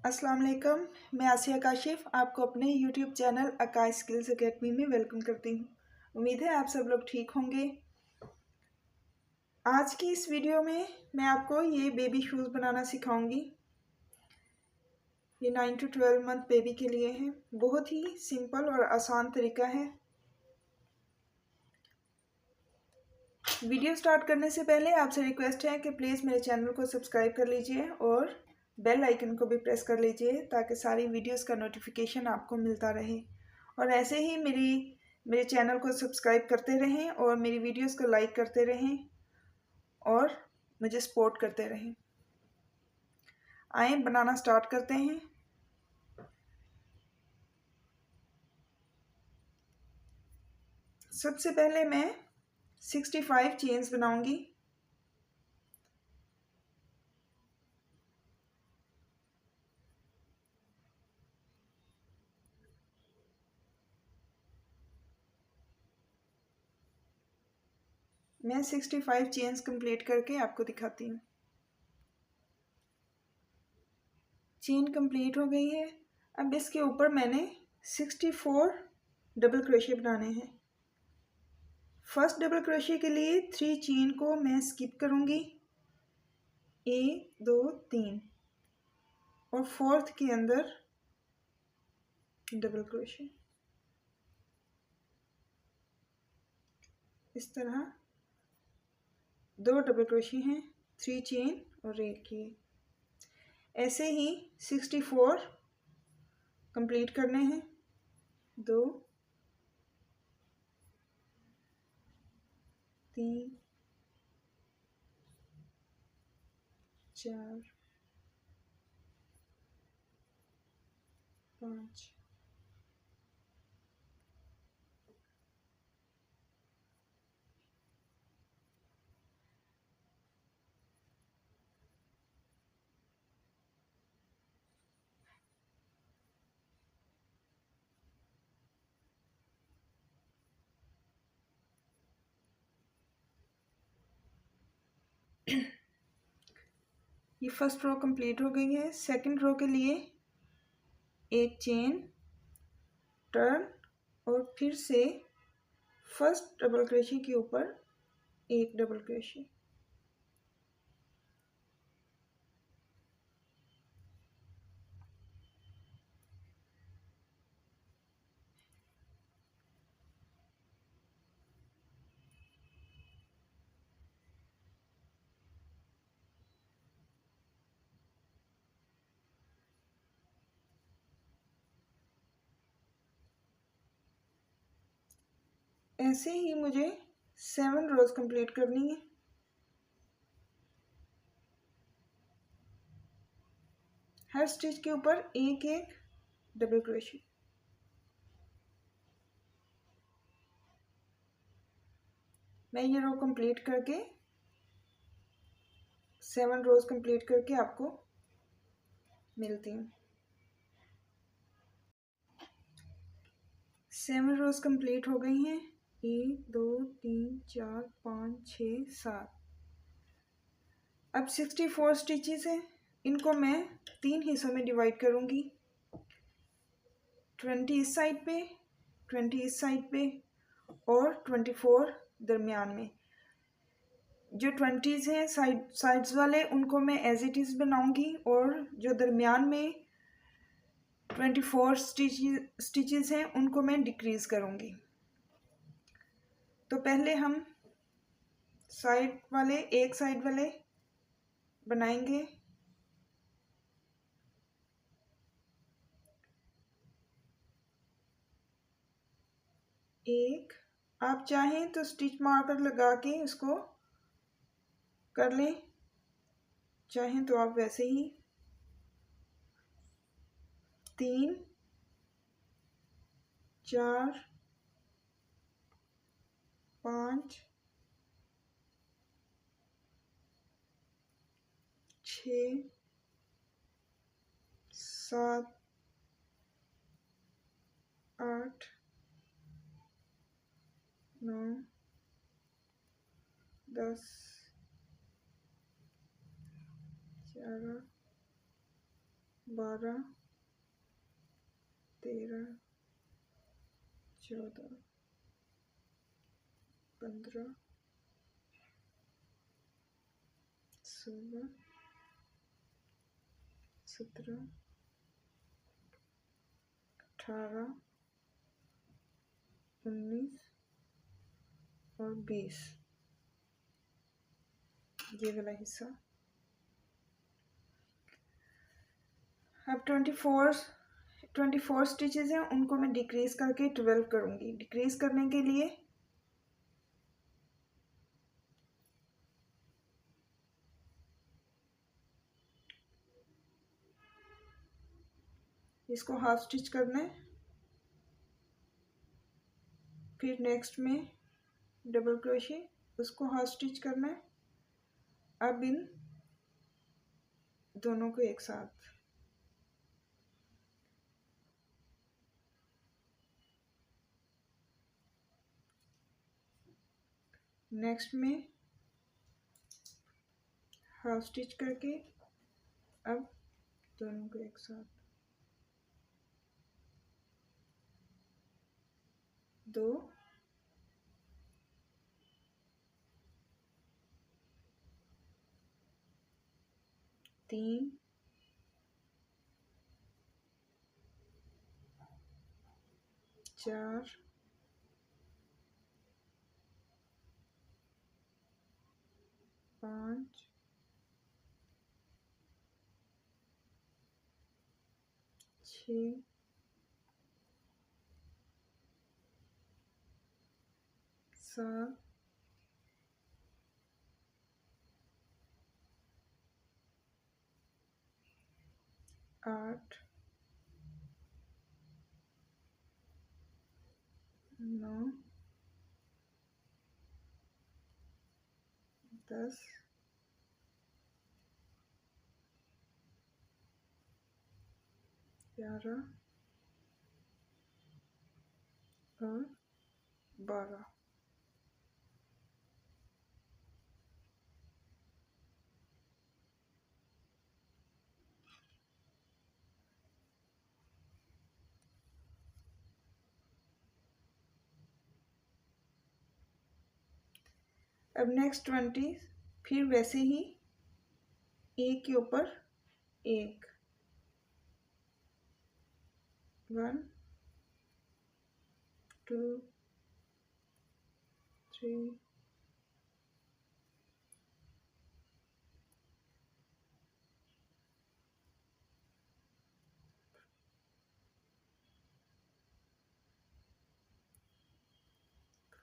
अस्सलाम वालेकुम। मैं आसिया काशिफ आपको अपने यूट्यूब चैनल आकाश स्किल्स एकेडमी में वेलकम करती हूँ। उम्मीद है आप सब लोग ठीक होंगे। आज की इस वीडियो में मैं आपको ये बेबी शूज़ बनाना सिखाऊंगी। ये 9 to 12 मंथ बेबी के लिए है। बहुत ही सिंपल और आसान तरीका है। वीडियो स्टार्ट करने से पहले आपसे रिक्वेस्ट है कि प्लीज़ मेरे चैनल को सब्सक्राइब कर लीजिए और बेल आइकन को भी प्रेस कर लीजिए ताकि सारी वीडियोस का नोटिफिकेशन आपको मिलता रहे। और ऐसे ही मेरे चैनल को सब्सक्राइब करते रहें और मेरी वीडियोस को लाइक करते रहें और मुझे सपोर्ट करते रहें। आए बनाना स्टार्ट करते हैं। सबसे पहले मैं 65 चेन्स बनाऊंगी। मैं 65 चेन्स कंप्लीट करके आपको दिखाती हूँ। चेन कंप्लीट हो गई है। अब इसके ऊपर मैंने 64 डबल क्रोशे बनाने हैं। फर्स्ट डबल क्रोशे के लिए 3 चेन को मैं स्किप करूंगी, 1 2 3, और फोर्थ के अंदर डबल क्रोशे। इस तरह 2 डबल क्रोशे हैं, 3 चेन और 1 की। ऐसे ही 64 कंप्लीट करने हैं। 2 3 4 5 ये फर्स्ट रो कंप्लीट हो गई है। सेकंड रो के लिए एक चेन, टर्न और फिर से फर्स्ट डबल क्रोशे के ऊपर एक डबल क्रोशे। ऐसे ही मुझे 7 रोज कंप्लीट करनी है। हर स्टिच के ऊपर एक एक डबल क्रोशे। मैं ये रो कंप्लीट करके 7 रोज कंप्लीट करके आपको मिलती हूँ। 7 रोज कंप्लीट हो गई हैं। 1 2 3 4 5 6 7। अब 64 स्टिचेस हैं। इनको मैं 3 हिस्सों में डिवाइड करूँगी। 20 इस साइड पे, 20 इस साइड पे और 24 दरमियान में। जो 20s हैं साइड्स वाले, उनको मैं एज इट इज़ बनाऊंगी और जो दरमियान में 24 स्टिचेस हैं उनको मैं डिक्रीज़ करूंगी। तो पहले हम एक साइड वाले बनाएंगे। एक, आप चाहें तो स्टिच मार्कर लगा के इसको कर लें, चाहें तो आप वैसे ही। 3 4 5 6 7 8 9 10 11 12, 13, 14, 15, 16, 17, 18, 19 और 20, ये वाला हिस्सा। अब 24 स्टिचेस हैं, उनको मैं डिक्रीज करके 12 करूँगी। डिक्रीज करने के लिए इसको हाफ स्टिच करना है, फिर नेक्स्ट में डबल क्रोशे, उसको हाफ स्टिच करना है। अब इन दोनों को एक साथ नेक्स्ट में हाफ स्टिच करके अब दोनों को एक साथ 2, 3, 4, 5, 6, 7, 8, 9, 10, 11 और 12। अब नेक्स्ट 20 फिर वैसे ही एक के ऊपर एक, 1, 2, 3,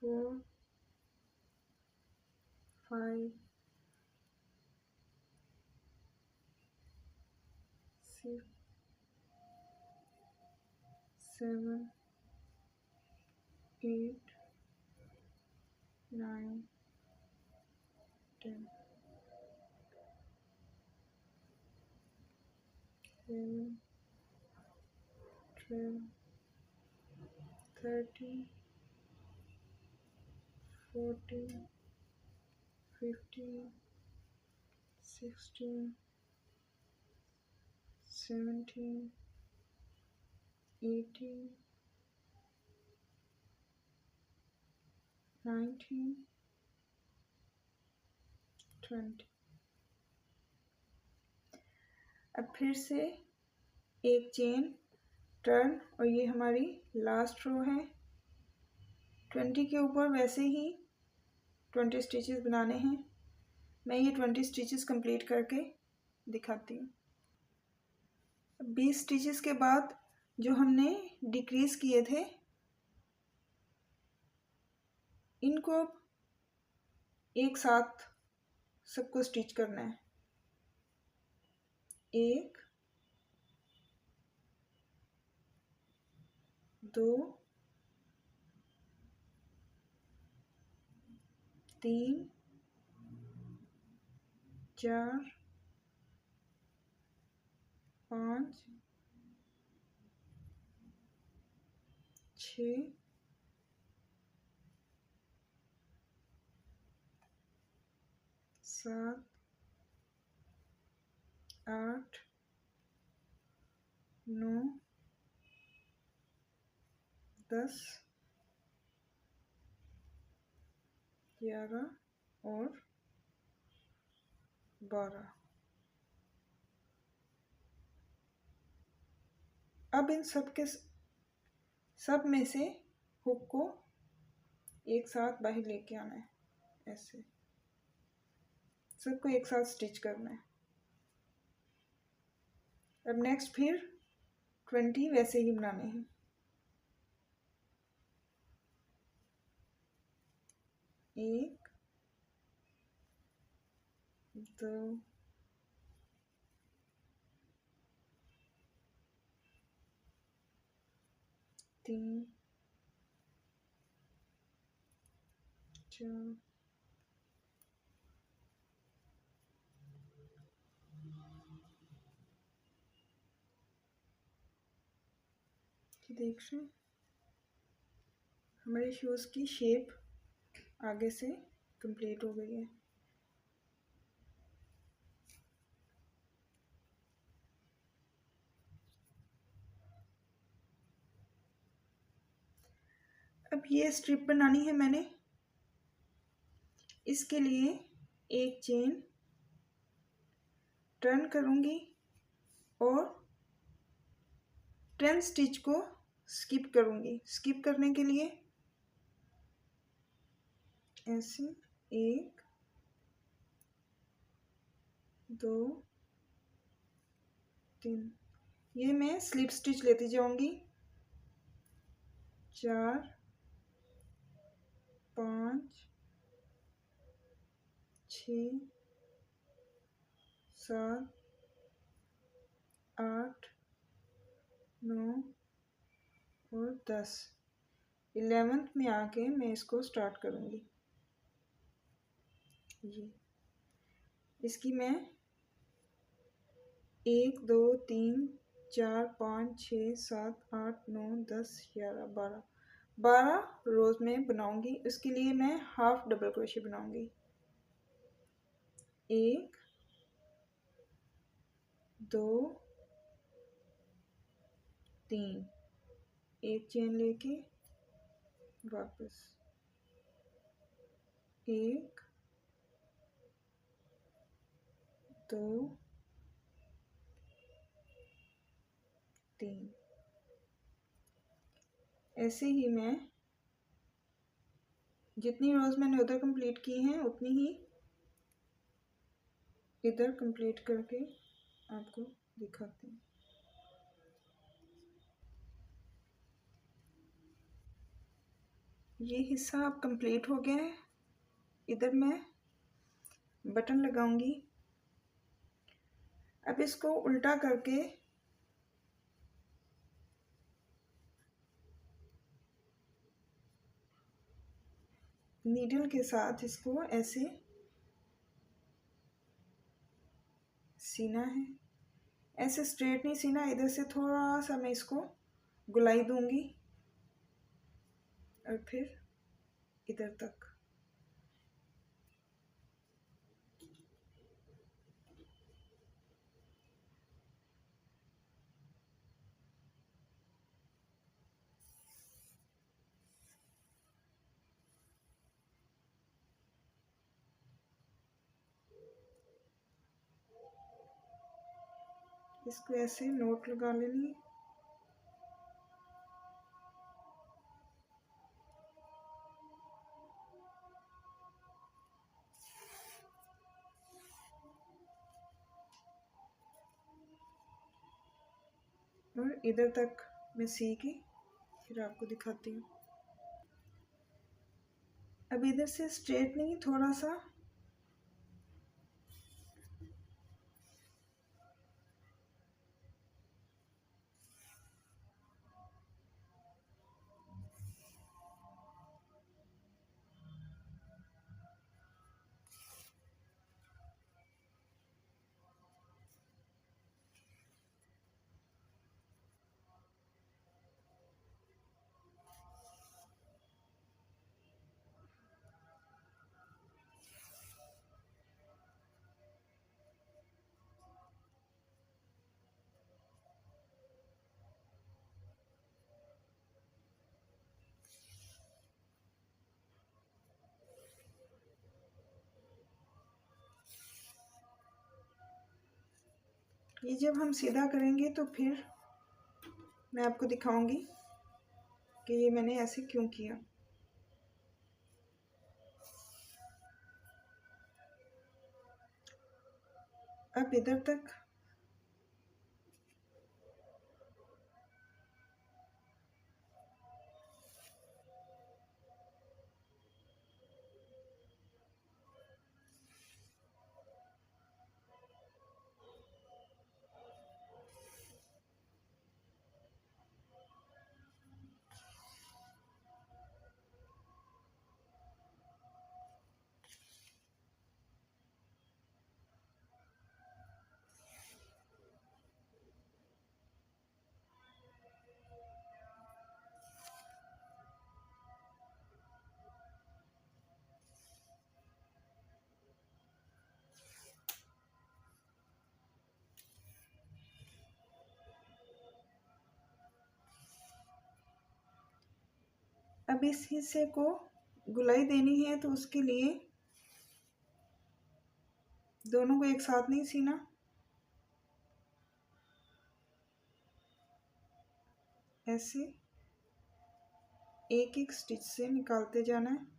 4, 5, 6, 7, 8, 9, 10, 11, 12, 13, 14, 15, 16, 17, 18, 19, 20। अब फिर से एक चेन टर्न और ये हमारी लास्ट रो है। 20 के ऊपर वैसे ही 20 स्टिचेस बनाने हैं। मैं ये 20 स्टिचेस कंप्लीट करके दिखाती हूँ। 20 स्टिचेस के बाद जो हमने डिक्रीज किए थे इनको एक साथ सबको स्टिच करना है। 1, 2, 3, 4, 5, 6, 7, 8, 9, 10, 11 और 12। अब इन सब में से हुक को एक साथ बाहर लेके आना है, ऐसे सबको एक साथ स्टिच करना है। अब नेक्स्ट फिर 20 वैसे ही बनाने हैं। 1, 2, 3, 4, देख रहे हैं हमारे शूज़ की शेप आगे से कंप्लीट हो गई है। अब ये स्ट्रिप बनानी है मैंने। इसके लिए एक चेन टर्न करूँगी और 10 स्टिच को स्किप करूँगी। स्किप करने के लिए ऐसे 1, 2, 3, ये मैं स्लिप स्टिच लेती जाऊँगी। 4, 5, 6, 7, 8, 9 और 10। 11th में आके मैं इसको स्टार्ट करूँगी। ये इसकी मैं 1, 2, 3, 4, 5, 6, 7, 8, 9, 10, 11, 12 रोज में बनाऊंगी। इसके लिए मैं हाफ डबल क्रोशे बनाऊंगी। 1, 2, 3, एक चेन लेके वापस 1, 2, 3। ऐसे ही मैं जितनी रोज मैंने उधर कंप्लीट की हैं उतनी ही इधर कंप्लीट करके आपको दिखाती हूँ। ये हिस्सा अब कंप्लीट हो गया है। इधर मैं बटन लगाऊंगी। अब इसको उल्टा करके नीडल के साथ इसको ऐसे सीना है। ऐसे स्ट्रेट नहीं सीना, इधर से थोड़ा सा मैं इसको गुलाई दूंगी और फिर इधर तक। इसको ऐसे नोट लगा लेनी है। और इधर तक मैं सी के फिर आपको दिखाती हूँ। अब इधर से स्ट्रेट नहीं, थोड़ा सा ये जब हम सीधा करेंगे तो फिर मैं आपको दिखाऊंगी कि ये मैंने ऐसे क्यों किया। अब इधर तक अब इस हिस्से को गुलाई देनी है, तो उसके लिए दोनों को एक साथ नहीं सीना, ऐसे एक एक स्टिच से निकालते जाना है।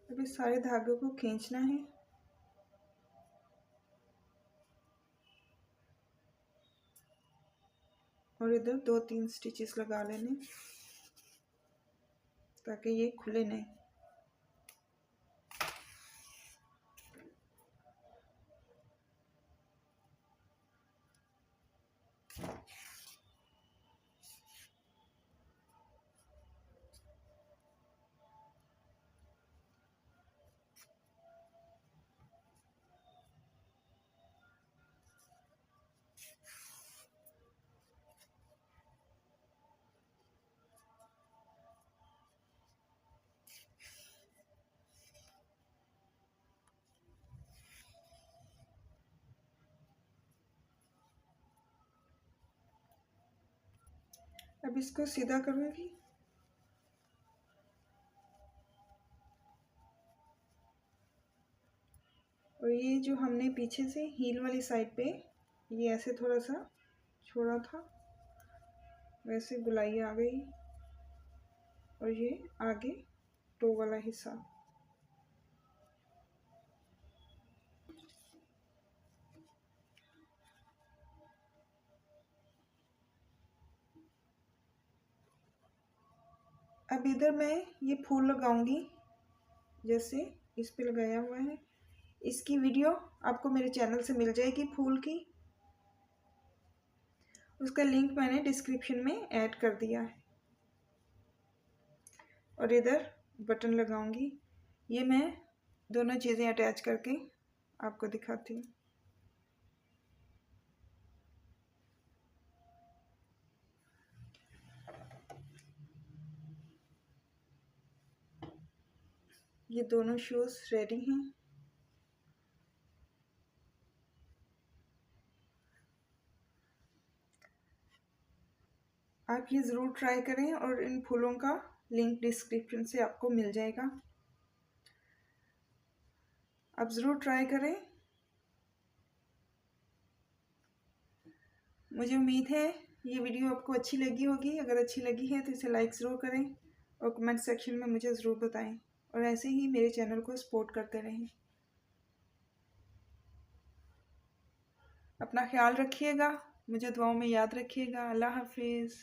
अब इस सारे धागे को खींचना है और इधर 2-3 स्टिचेस लगा लेने ताकि ये खुले नहीं। अब इसको सीधा करूंगी। और ये जो हमने पीछे से हील वाली साइड पे ये ऐसे थोड़ा सा छोड़ा था, वैसे गुलाई आ गई और ये आगे टो वाला हिस्सा। अब इधर मैं ये फूल लगाऊंगी, जैसे इस पे लगाया हुआ है। इसकी वीडियो आपको मेरे चैनल से मिल जाएगी फूल की, उसका लिंक मैंने डिस्क्रिप्शन में ऐड कर दिया है। और इधर बटन लगाऊंगी। ये मैं दोनों चीज़ें अटैच करके आपको दिखाती हूँ। ये दोनों शूज़ रेडी हैं। आप ये ज़रूर ट्राई करें और इन फूलों का लिंक डिस्क्रिप्शन से आपको मिल जाएगा। आप ज़रूर ट्राई करें। मुझे उम्मीद है ये वीडियो आपको अच्छी लगी होगी। अगर अच्छी लगी है तो इसे लाइक ज़रूर करें और कमेंट सेक्शन में मुझे ज़रूर बताएं। और ऐसे ही मेरे चैनल को सपोर्ट करते रहें। अपना ख्याल रखिएगा, मुझे दुआओं में याद रखिएगा। अल्लाह हाफिज़।